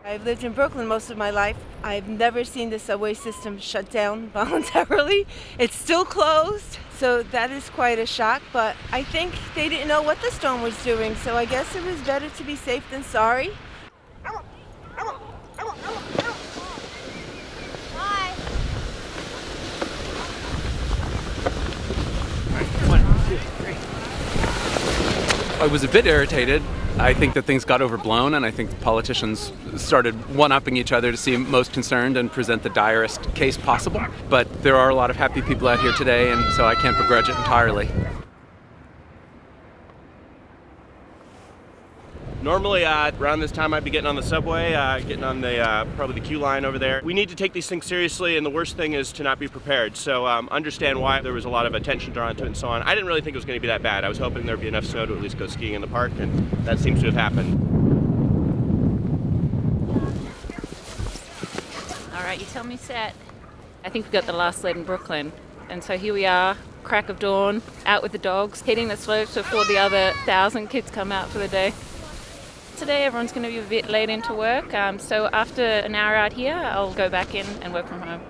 I've lived in Brooklyn most of my life. I've never seen the subway system shut down voluntarily. It's still closed, so that is quite a shock, but I think they didn't know what the storm was doing, so I guess it was better to be safe than sorry. Bye. I was a bit irritated. I think that things got overblown, and I think politicians started one-upping each other to seem most concerned and present the direst case possible. But there are a lot of happy people out here today, and so I can't begrudge it entirely. Normally, around this time, I'd be getting on the subway, getting on the probably the queue line over there. We need to take these things seriously, and the worst thing is to not be prepared. So understand why there was a lot of attention drawn to it and so on. I didn't really think it was going to be that bad. I was hoping there'd be enough snow to at least go skiing in the park, and that seems to have happened. All right, you tell me set. I think we got the last sled in Brooklyn. And so here we are, crack of dawn, out with the dogs, hitting the slopes before the other 1,000 kids come out for the day. Today everyone's going to be a bit late into work, so after an hour out here I'll go back in and work from home.